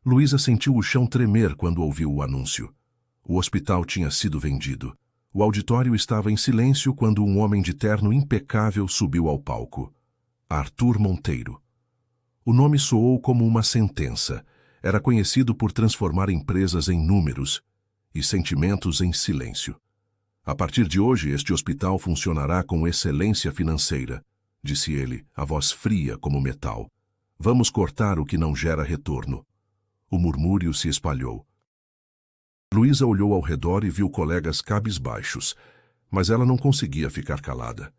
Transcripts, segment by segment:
Luísa sentiu o chão tremer quando ouviu o anúncio. O hospital tinha sido vendido. O auditório estava em silêncio quando um homem de terno impecável subiu ao palco. Arthur Monteiro. O nome soou como uma sentença. Era conhecido por transformar empresas em números e sentimentos em silêncio. A partir de hoje, este hospital funcionará com excelência financeira, disse ele, a voz fria como metal. Vamos cortar o que não gera retorno. O murmúrio se espalhou. Luísa olhou ao redor e viu colegas cabisbaixos, mas ela não conseguia ficar calada.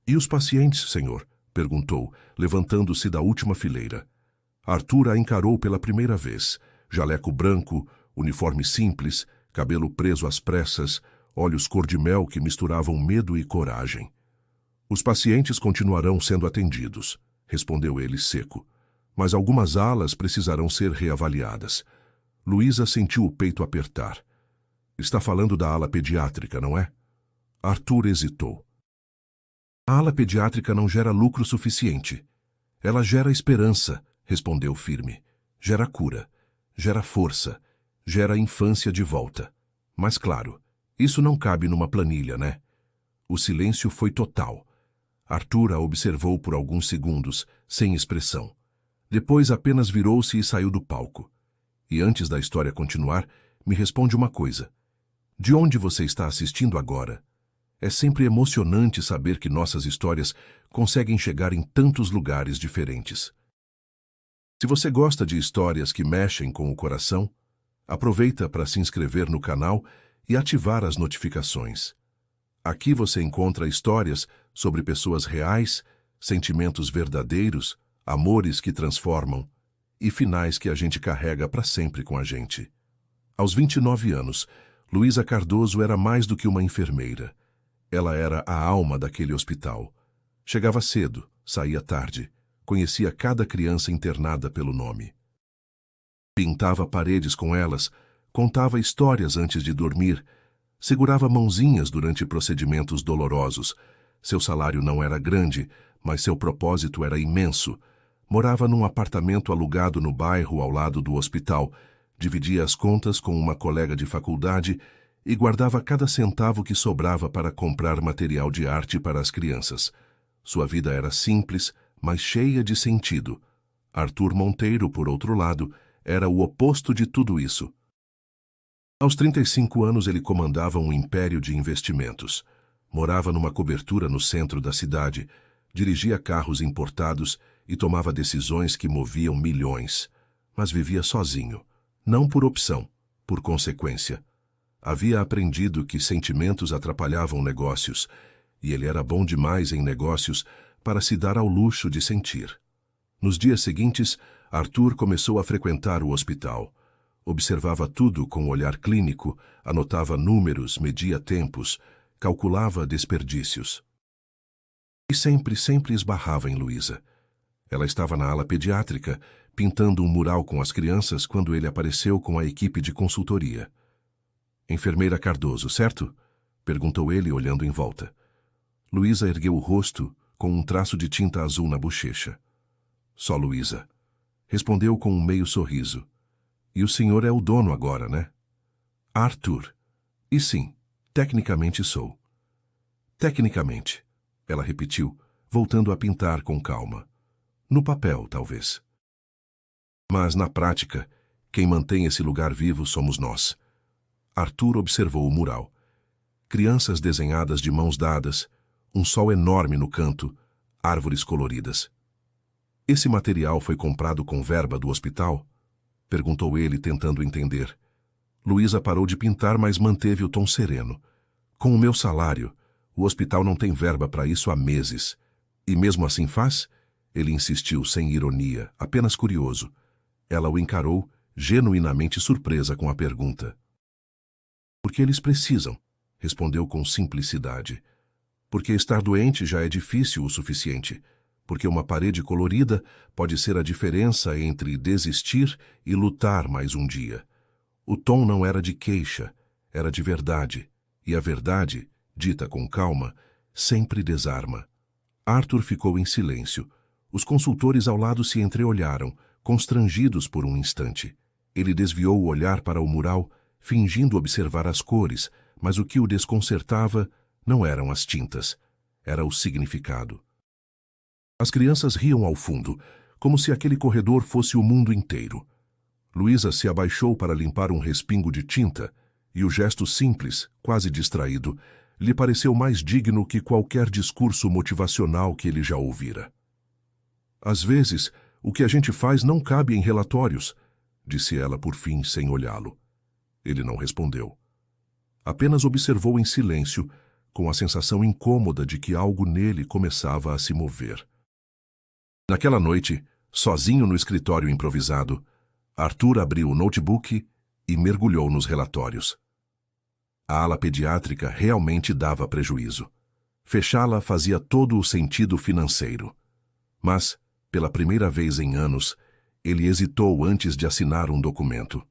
E os pacientes, senhor? Perguntou, levantando-se da última fileira. Arthur a encarou pela primeira vez. Jaleco branco, uniforme simples, cabelo preso às pressas, olhos cor-de-mel que misturavam medo e coragem. Os pacientes continuarão sendo atendidos, respondeu ele seco. Mas algumas alas precisarão ser reavaliadas. Luísa sentiu o peito apertar. Está falando da ala pediátrica, não é? Arthur hesitou. A ala pediátrica não gera lucro suficiente. Ela gera esperança, respondeu firme. Gera cura, gera força, gera infância de volta. Mas claro, isso não cabe numa planilha, né? O silêncio foi total. Arthur a observou por alguns segundos, sem expressão. Depois apenas virou-se e saiu do palco. E antes da história continuar, me responde uma coisa. De onde você está assistindo agora? É sempre emocionante saber que nossas histórias conseguem chegar em tantos lugares diferentes. Se você gosta de histórias que mexem com o coração, aproveita para se inscrever no canal e ativar as notificações. Aqui você encontra histórias sobre pessoas reais, sentimentos verdadeiros, amores que transformam e finais que a gente carrega para sempre com a gente. Aos 29 anos, Luísa Cardoso era mais do que uma enfermeira. Ela era a alma daquele hospital. Chegava cedo, saía tarde, conhecia cada criança internada pelo nome. Pintava paredes com elas, contava histórias antes de dormir, segurava mãozinhas durante procedimentos dolorosos. Seu salário não era grande, mas seu propósito era imenso. Morava num apartamento alugado no bairro ao lado do hospital, dividia as contas com uma colega de faculdade e guardava cada centavo que sobrava para comprar material de arte para as crianças. Sua vida era simples, mas cheia de sentido. Arthur Monteiro, por outro lado, era o oposto de tudo isso. Aos 35 anos ele comandava um império de investimentos. Morava numa cobertura no centro da cidade, dirigia carros importados e tomava decisões que moviam milhões. Mas vivia sozinho, não por opção, por consequência. Havia aprendido que sentimentos atrapalhavam negócios, e ele era bom demais em negócios para se dar ao luxo de sentir. Nos dias seguintes, Arthur começou a frequentar o hospital. Observava tudo com olhar clínico, anotava números, media tempos, calculava desperdícios. E sempre esbarrava em Luísa. Ela estava na ala pediátrica, pintando um mural com as crianças quando ele apareceu com a equipe de consultoria. Enfermeira Cardoso, certo? Perguntou ele, olhando em volta. Luísa ergueu o rosto, com um traço de tinta azul na bochecha. Só Luísa. Respondeu com um meio sorriso. E o senhor é o dono agora, né? Arthur. E sim, tecnicamente sou. Tecnicamente, ela repetiu, voltando a pintar com calma. No papel, talvez. Mas, na prática, quem mantém esse lugar vivo somos nós. Arthur observou o mural. Crianças desenhadas de mãos dadas, um sol enorme no canto, árvores coloridas. Esse material foi comprado com verba do hospital? Perguntou ele, tentando entender. Luísa parou de pintar, mas manteve o tom sereno. Com o meu salário, o hospital não tem verba para isso há meses. E mesmo assim faz? Ele insistiu, sem ironia, apenas curioso. Ela o encarou, genuinamente surpresa com a pergunta. Porque eles precisam, respondeu com simplicidade. Porque estar doente já é difícil o suficiente. Porque uma parede colorida pode ser a diferença entre desistir e lutar mais um dia. O tom não era de queixa, era de verdade. E a verdade, dita com calma, sempre desarma. Arthur ficou em silêncio. Os consultores ao lado se entreolharam, constrangidos por um instante. Ele desviou o olhar para o mural, fingindo observar as cores, mas o que o desconcertava não eram as tintas, era o significado. As crianças riam ao fundo, como se aquele corredor fosse o mundo inteiro. Luísa se abaixou para limpar um respingo de tinta, e o gesto simples, quase distraído, lhe pareceu mais digno que qualquer discurso motivacional que ele já ouvira. Às vezes, o que a gente faz não cabe em relatórios, disse ela por fim, sem olhá-lo. Ele não respondeu. Apenas observou em silêncio, com a sensação incômoda de que algo nele começava a se mover. Naquela noite, sozinho no escritório improvisado, Arthur abriu o notebook e mergulhou nos relatórios. A ala pediátrica realmente dava prejuízo. Fechá-la fazia todo o sentido financeiro. Mas, pela primeira vez em anos, ele hesitou antes de assinar um documento.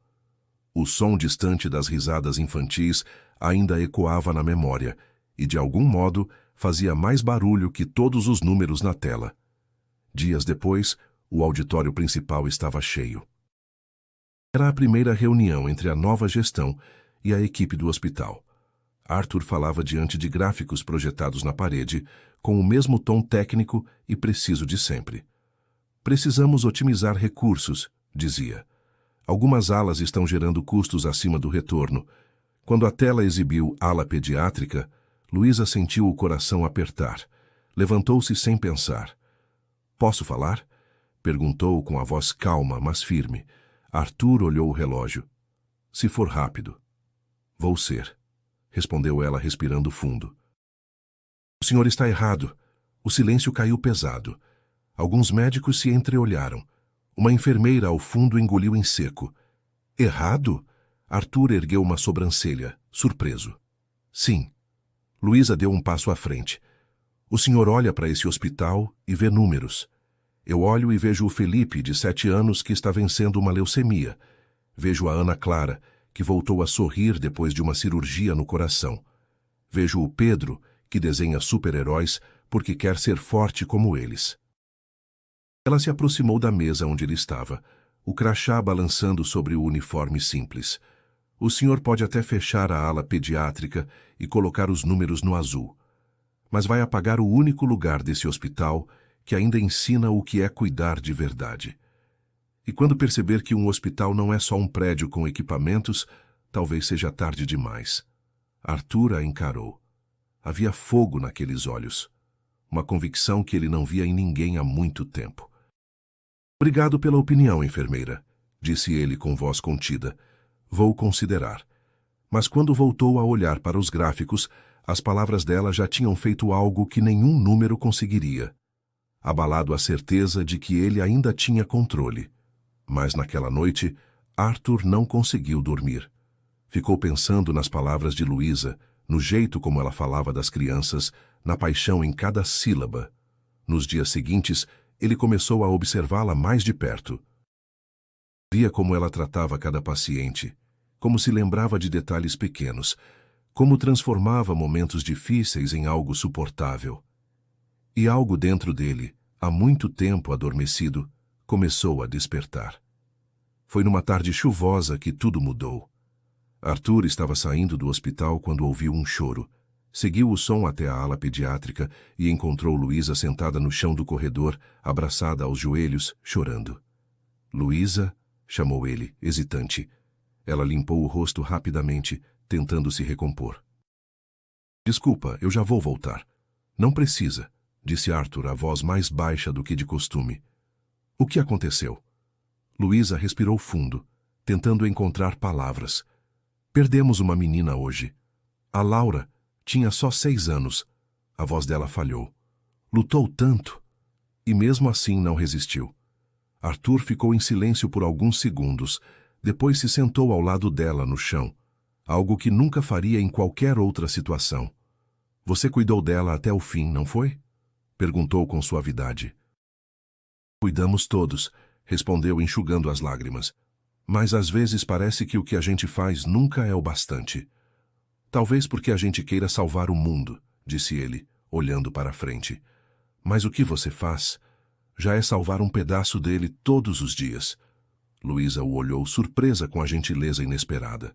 O som distante das risadas infantis ainda ecoava na memória e, de algum modo, fazia mais barulho que todos os números na tela. Dias depois, o auditório principal estava cheio. Era a primeira reunião entre a nova gestão e a equipe do hospital. Arthur falava diante de gráficos projetados na parede, com o mesmo tom técnico e preciso de sempre. Precisamos otimizar recursos, dizia. Algumas alas estão gerando custos acima do retorno. Quando a tela exibiu ala pediátrica, Luísa sentiu o coração apertar. Levantou-se sem pensar. Posso falar? Perguntou com a voz calma, mas firme. Arthur olhou o relógio. Se for rápido. Vou ser, respondeu ela respirando fundo. O senhor está errado. O silêncio caiu pesado. Alguns médicos se entreolharam. Uma enfermeira ao fundo engoliu em seco. Errado? Arthur ergueu uma sobrancelha, surpreso. Sim. Luísa deu um passo à frente. O senhor olha para esse hospital e vê números. Eu olho e vejo o Felipe, de 7 anos, que está vencendo uma leucemia. Vejo a Ana Clara, que voltou a sorrir depois de uma cirurgia no coração. Vejo o Pedro, que desenha super-heróis porque quer ser forte como eles. Ela se aproximou da mesa onde ele estava, o crachá balançando sobre o uniforme simples. O senhor pode até fechar a ala pediátrica e colocar os números no azul, mas vai apagar o único lugar desse hospital que ainda ensina o que é cuidar de verdade. E quando perceber que um hospital não é só um prédio com equipamentos, talvez seja tarde demais. Arthur a encarou. Havia fogo naqueles olhos. Uma convicção que ele não via em ninguém há muito tempo. Obrigado pela opinião, enfermeira, disse ele com voz contida. Vou considerar. Mas quando voltou a olhar para os gráficos, as palavras dela já tinham feito algo que nenhum número conseguiria. Abalado a certeza de que ele ainda tinha controle. Mas naquela noite, Arthur não conseguiu dormir. Ficou pensando nas palavras de Luísa, no jeito como ela falava das crianças, na paixão em cada sílaba. Nos dias seguintes, ele começou a observá-la mais de perto. Via como ela tratava cada paciente, como se lembrava de detalhes pequenos, como transformava momentos difíceis em algo suportável. E algo dentro dele, há muito tempo adormecido, começou a despertar. Foi numa tarde chuvosa que tudo mudou. Arthur estava saindo do hospital quando ouviu um choro. Seguiu o som até a ala pediátrica e encontrou Luísa sentada no chão do corredor, abraçada aos joelhos, chorando. Luísa, chamou ele, hesitante. Ela limpou o rosto rapidamente, tentando se recompor. Desculpa, eu já vou voltar. Não precisa, disse Arthur, a voz mais baixa do que de costume. O que aconteceu? Luísa respirou fundo, tentando encontrar palavras. Perdemos uma menina hoje. A Laura tinha só 6 anos. A voz dela falhou. Lutou tanto. E mesmo assim não resistiu. Arthur ficou em silêncio por alguns segundos. Depois se sentou ao lado dela no chão. Algo que nunca faria em qualquer outra situação. Você cuidou dela até o fim, não foi? Perguntou com suavidade. Cuidamos todos, respondeu enxugando as lágrimas. Mas às vezes parece que o que a gente faz nunca é o bastante. Talvez porque a gente queira salvar o mundo, disse ele, olhando para a frente. Mas o que você faz já é salvar um pedaço dele todos os dias. Luísa o olhou surpresa com a gentileza inesperada.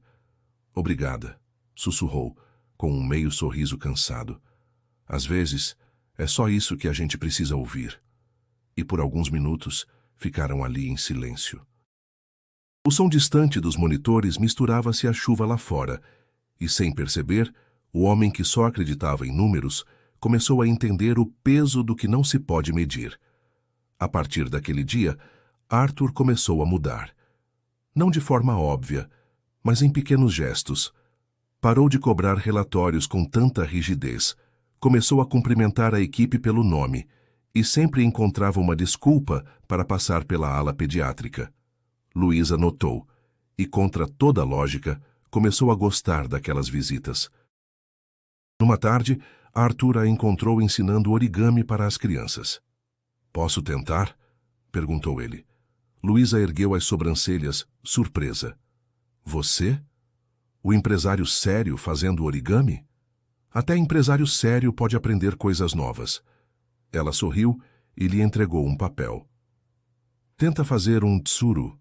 Obrigada, sussurrou, com um meio sorriso cansado. Às vezes, é só isso que a gente precisa ouvir. E por alguns minutos, ficaram ali em silêncio. O som distante dos monitores misturava-se à chuva lá fora, e sem perceber, o homem que só acreditava em números começou a entender o peso do que não se pode medir. A partir daquele dia, Arthur começou a mudar. Não de forma óbvia, mas em pequenos gestos. Parou de cobrar relatórios com tanta rigidez, começou a cumprimentar a equipe pelo nome e sempre encontrava uma desculpa para passar pela ala pediátrica. Luísa notou e, contra toda a lógica, começou a gostar daquelas visitas. Numa tarde, Arthur a encontrou ensinando origami para as crianças. "Posso tentar?" perguntou ele. Luísa ergueu as sobrancelhas, surpresa. "Você? O empresário sério fazendo origami? Até empresário sério pode aprender coisas novas." Ela sorriu e lhe entregou um papel. "Tenta fazer um tsuru."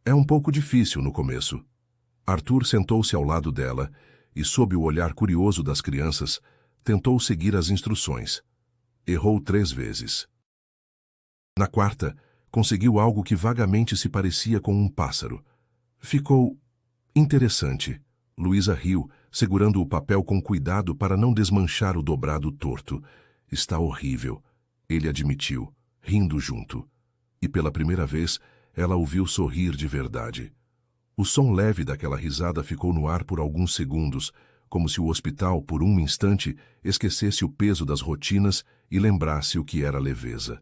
"É um pouco difícil no começo." Arthur sentou-se ao lado dela e, sob o olhar curioso das crianças, tentou seguir as instruções. Errou 3 vezes. Na quarta, conseguiu algo que vagamente se parecia com um pássaro. Ficou interessante. Luísa riu, segurando o papel com cuidado para não desmanchar o dobrado torto. "Está horrível", ele admitiu, rindo junto. E pela primeira vez, ela o viu sorrir de verdade. O som leve daquela risada ficou no ar por alguns segundos, como se o hospital, por um instante, esquecesse o peso das rotinas e lembrasse o que era leveza.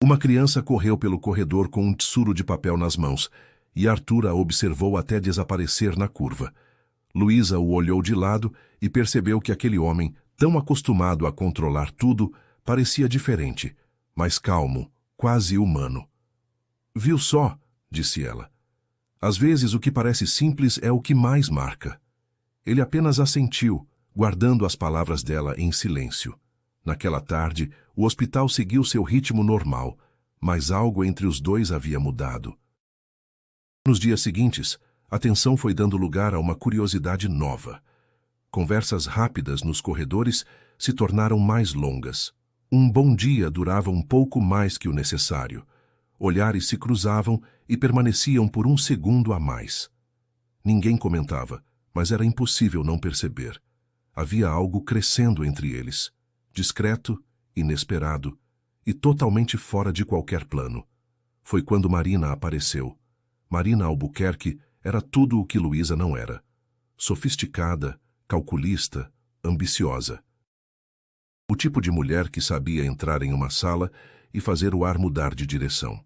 Uma criança correu pelo corredor com um tsuru de papel nas mãos, e Arthur a observou até desaparecer na curva. Luísa o olhou de lado e percebeu que aquele homem, tão acostumado a controlar tudo, parecia diferente, mais calmo, quase humano. "Viu só?" disse ela. "Às vezes o que parece simples é o que mais marca." Ele apenas assentiu, guardando as palavras dela em silêncio. Naquela tarde, o hospital seguiu seu ritmo normal, mas algo entre os dois havia mudado. Nos dias seguintes, a tensão foi dando lugar a uma curiosidade nova. Conversas rápidas nos corredores se tornaram mais longas. Um bom dia durava um pouco mais que o necessário. Olhares se cruzavam e permaneciam por um segundo a mais. Ninguém comentava, mas era impossível não perceber. Havia algo crescendo entre eles, discreto, inesperado e totalmente fora de qualquer plano. Foi quando Marina apareceu. Marina Albuquerque era tudo o que Luísa não era. Sofisticada, calculista, ambiciosa. O tipo de mulher que sabia entrar em uma sala e fazer o ar mudar de direção.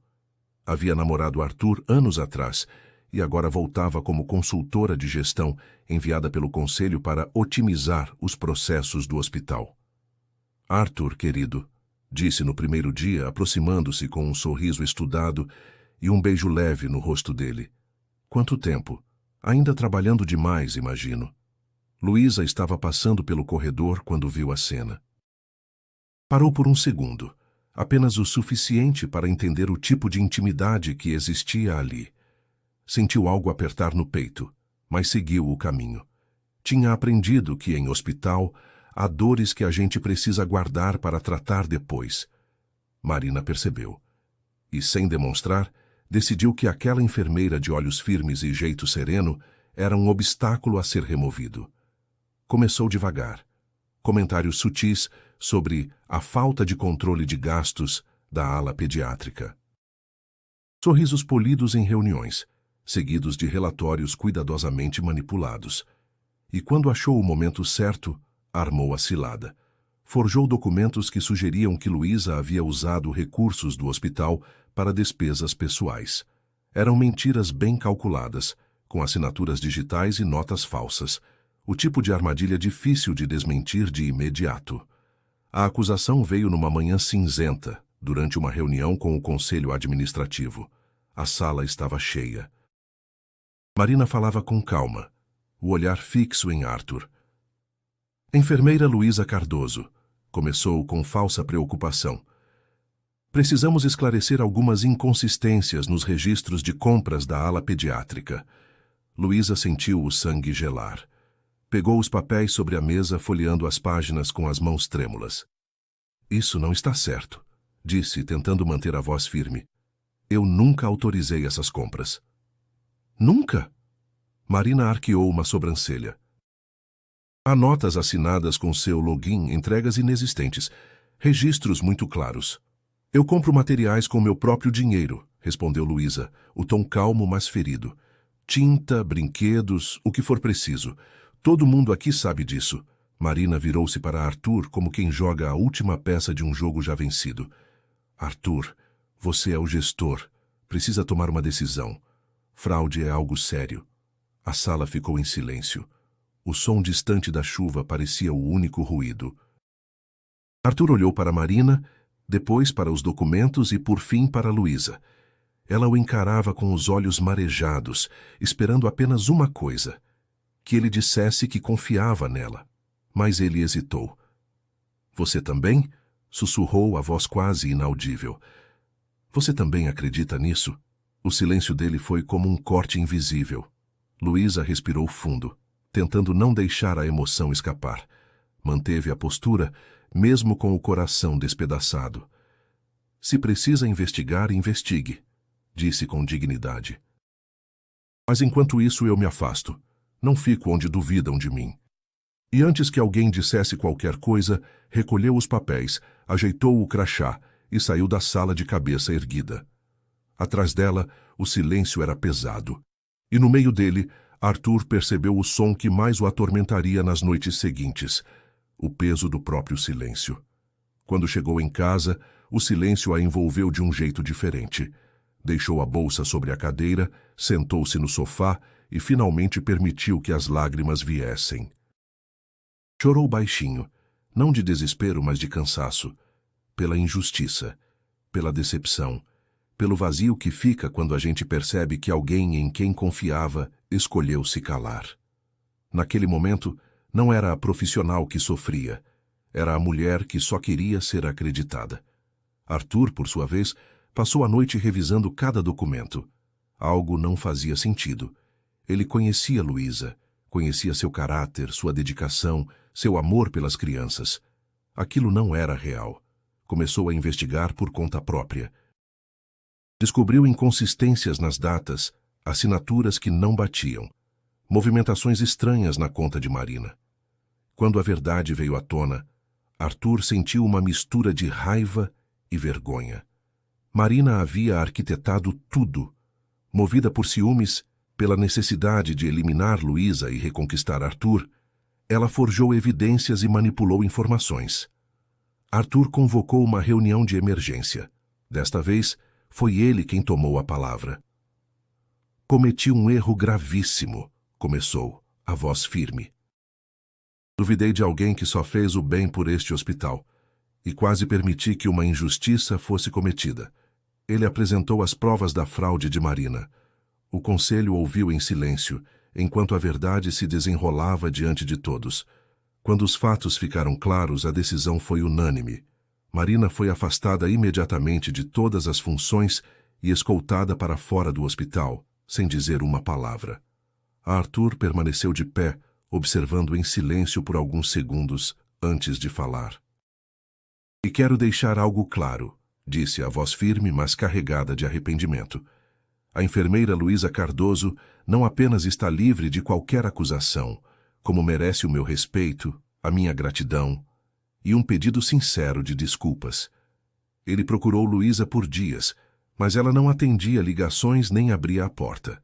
Havia namorado Arthur anos atrás e agora voltava como consultora de gestão enviada pelo conselho para otimizar os processos do hospital. "Arthur, querido", disse no primeiro dia, aproximando-se com um sorriso estudado e um beijo leve no rosto dele. "Quanto tempo? Ainda trabalhando demais, imagino." Luísa estava passando pelo corredor quando viu a cena. Parou por um segundo, apenas o suficiente para entender o tipo de intimidade que existia ali. Sentiu algo apertar no peito, mas seguiu o caminho. Tinha aprendido que em hospital há dores que a gente precisa guardar para tratar depois. Marina percebeu. E, sem demonstrar, decidiu que aquela enfermeira de olhos firmes e jeito sereno era um obstáculo a ser removido. Começou devagar. Comentários sutis sobre a falta de controle de gastos da ala pediátrica. Sorrisos polidos em reuniões, seguidos de relatórios cuidadosamente manipulados. E quando achou o momento certo, armou a cilada. Forjou documentos que sugeriam que Luísa havia usado recursos do hospital para despesas pessoais. Eram mentiras bem calculadas, com assinaturas digitais e notas falsas. O tipo de armadilha difícil de desmentir de imediato. A acusação veio numa manhã cinzenta, durante uma reunião com o conselho administrativo. A sala estava cheia. Marina falava com calma, o olhar fixo em Arthur. "Enfermeira Luísa Cardoso", começou com falsa preocupação. Precisamos esclarecer algumas inconsistências nos registros de compras da ala pediátrica. Luísa sentiu o sangue gelar. Pegou os papéis sobre a mesa, folheando as páginas com as mãos trêmulas. Isso não está certo, disse, tentando manter a voz firme. Eu nunca autorizei essas compras. Nunca? Marina arqueou uma sobrancelha. Há notas assinadas com seu login, entregas inexistentes, registros muito claros. Eu compro materiais com meu próprio dinheiro, respondeu Luísa, o tom calmo mas ferido. Tinta, brinquedos, o que for preciso. Todo mundo aqui sabe disso. Marina virou-se para Arthur como quem joga a última peça de um jogo já vencido. Arthur, você é o gestor. Precisa tomar uma decisão. Fraude é algo sério. A sala ficou em silêncio. O som distante da chuva parecia o único ruído. Arthur olhou para Marina, depois para os documentos e, por fim, para Luísa. Ela o encarava com os olhos marejados, esperando apenas uma coisa: que ele dissesse que confiava nela. Mas ele hesitou. Você também? Sussurrou a voz quase inaudível. Você também acredita nisso? O silêncio dele foi como um corte invisível. Luísa respirou fundo, tentando não deixar a emoção escapar. Manteve a postura, mesmo com o coração despedaçado. Se precisa investigar, investigue, disse com dignidade. Mas enquanto isso eu me afasto. Não fico onde duvidam de mim. E antes que alguém dissesse qualquer coisa, recolheu os papéis, ajeitou o crachá e saiu da sala de cabeça erguida. Atrás dela, o silêncio era pesado. E no meio dele, Arthur percebeu o som que mais o atormentaria nas noites seguintes: o peso do próprio silêncio. Quando chegou em casa, o silêncio a envolveu de um jeito diferente. Deixou a bolsa sobre a cadeira, sentou-se no sofá e finalmente permitiu que as lágrimas viessem. Chorou baixinho, não de desespero, mas de cansaço, pela injustiça, pela decepção, pelo vazio que fica quando a gente percebe que alguém em quem confiava escolheu se calar. Naquele momento, não era a profissional que sofria, era a mulher que só queria ser acreditada. Arthur, por sua vez, passou a noite revisando cada documento. Algo não fazia sentido. Ele conhecia Luísa, conhecia seu caráter, sua dedicação, seu amor pelas crianças. Aquilo não era real. Começou a investigar por conta própria. Descobriu inconsistências nas datas, assinaturas que não batiam, movimentações estranhas na conta de Marina. Quando a verdade veio à tona, Arthur sentiu uma mistura de raiva e vergonha. Marina havia arquitetado tudo. Movida por ciúmes, pela necessidade de eliminar Luísa e reconquistar Arthur, ela forjou evidências e manipulou informações. Arthur convocou uma reunião de emergência. Desta vez, foi ele quem tomou a palavra. Cometi um erro gravíssimo, começou, a voz firme. Duvidei de alguém que só fez o bem por este hospital, e quase permiti que uma injustiça fosse cometida. Ele apresentou as provas da fraude de Marina. O conselho ouviu em silêncio, enquanto a verdade se desenrolava diante de todos. Quando os fatos ficaram claros, a decisão foi unânime. Marina foi afastada imediatamente de todas as funções e escoltada para fora do hospital, sem dizer uma palavra. Arthur permaneceu de pé, observando em silêncio por alguns segundos antes de falar. E quero deixar algo claro, disse a voz firme, mas carregada de arrependimento. A enfermeira Luísa Cardoso não apenas está livre de qualquer acusação, como merece o meu respeito, a minha gratidão e um pedido sincero de desculpas. Ele procurou Luísa por dias, mas ela não atendia ligações nem abria a porta.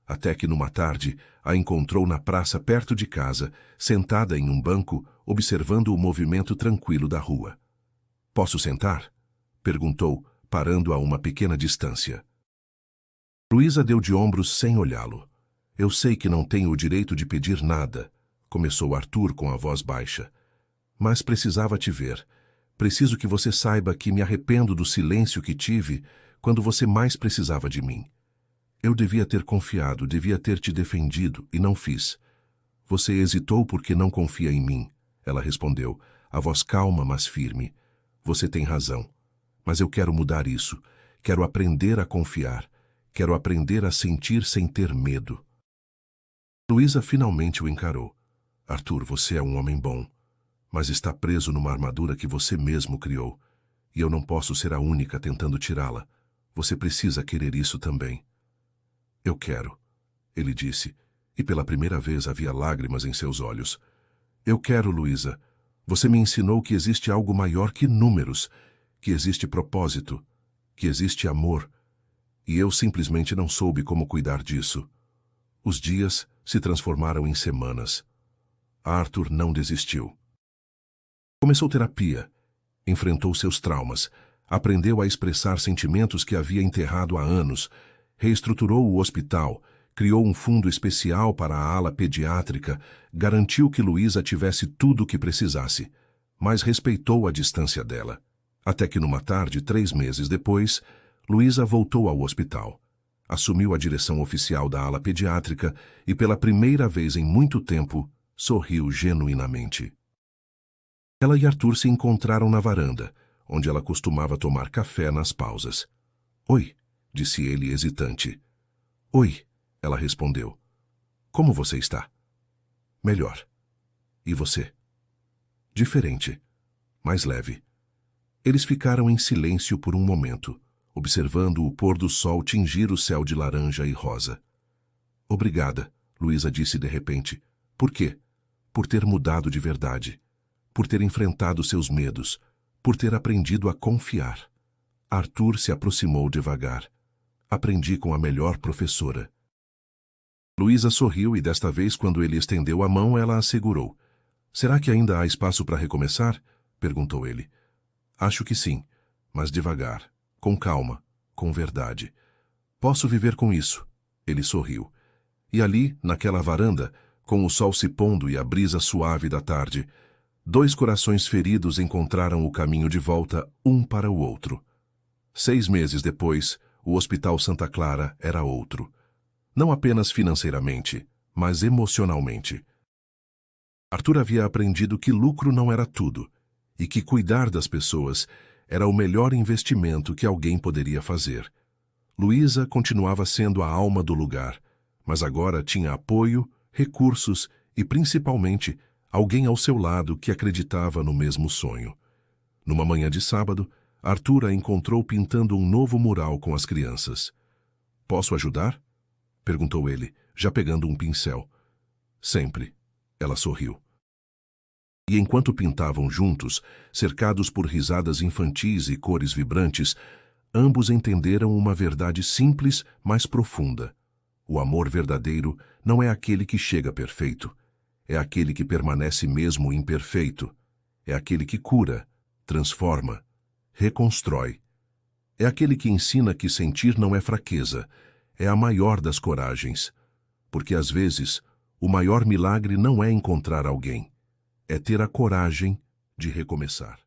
Até que numa tarde a encontrou na praça perto de casa, sentada em um banco, observando o movimento tranquilo da rua. "Posso sentar?" perguntou, parando a uma pequena distância. Luísa deu de ombros sem olhá-lo. "Eu sei que não tenho o direito de pedir nada", começou Arthur com a voz baixa. "Mas precisava te ver. Preciso que você saiba que me arrependo do silêncio que tive quando você mais precisava de mim. Eu devia ter confiado, devia ter te defendido, e não fiz. Você hesitou porque não confia em mim", ela respondeu, a voz calma mas firme. "Você tem razão. Mas eu quero mudar isso. Quero aprender a confiar. Quero aprender a sentir sem ter medo. Luísa finalmente o encarou. Arthur, você é um homem bom, mas está preso numa armadura que você mesmo criou. E eu não posso ser a única tentando tirá-la. Você precisa querer isso também. Eu quero, ele disse, e pela primeira vez havia lágrimas em seus olhos. Eu quero, Luísa. Você me ensinou que existe algo maior que números, que existe propósito, que existe amor. E eu simplesmente não soube como cuidar disso. Os dias se transformaram em semanas. Arthur não desistiu. Começou terapia, enfrentou seus traumas, aprendeu a expressar sentimentos que havia enterrado há anos, reestruturou o hospital, criou um fundo especial para a ala pediátrica, garantiu que Luísa tivesse tudo o que precisasse, mas respeitou a distância dela. Até que numa tarde, 3 meses depois, Luísa voltou ao hospital. Assumiu a direção oficial da ala pediátrica e, pela primeira vez em muito tempo, sorriu genuinamente. Ela e Arthur se encontraram na varanda, onde ela costumava tomar café nas pausas. Oi, disse ele hesitante. Oi, ela respondeu. Como você está? Melhor. E você? Diferente, mais leve. Eles ficaram em silêncio por um momento, observando o pôr do sol tingir o céu de laranja e rosa. Obrigada, Luísa disse de repente. Por quê? Por ter mudado de verdade. Por ter enfrentado seus medos. Por ter aprendido a confiar. Arthur se aproximou devagar. Aprendi com a melhor professora. Luísa sorriu e desta vez, quando ele estendeu a mão, ela a segurou. Será que ainda há espaço para recomeçar? Perguntou ele. Acho que sim, mas devagar, com calma, com verdade. Posso viver com isso. Ele sorriu. E ali, naquela varanda, com o sol se pondo e a brisa suave da tarde, 2 corações feridos encontraram o caminho de volta um para o outro. 6 meses depois, o Hospital Santa Clara era outro. Não apenas financeiramente, mas emocionalmente. Arthur havia aprendido que lucro não era tudo, e que cuidar das pessoas era o melhor investimento que alguém poderia fazer. Luísa continuava sendo a alma do lugar, mas agora tinha apoio, recursos e, principalmente, alguém ao seu lado que acreditava no mesmo sonho. Numa manhã de sábado, Arthur a encontrou pintando um novo mural com as crianças. Posso ajudar? Perguntou ele, já pegando um pincel. Sempre. Ela sorriu. E enquanto pintavam juntos, cercados por risadas infantis e cores vibrantes, ambos entenderam uma verdade simples, mas profunda. O amor verdadeiro não é aquele que chega perfeito. É aquele que permanece mesmo imperfeito. É aquele que cura, transforma, reconstrói. É aquele que ensina que sentir não é fraqueza, é a maior das coragens. Porque às vezes, o maior milagre não é encontrar alguém, é ter a coragem de recomeçar.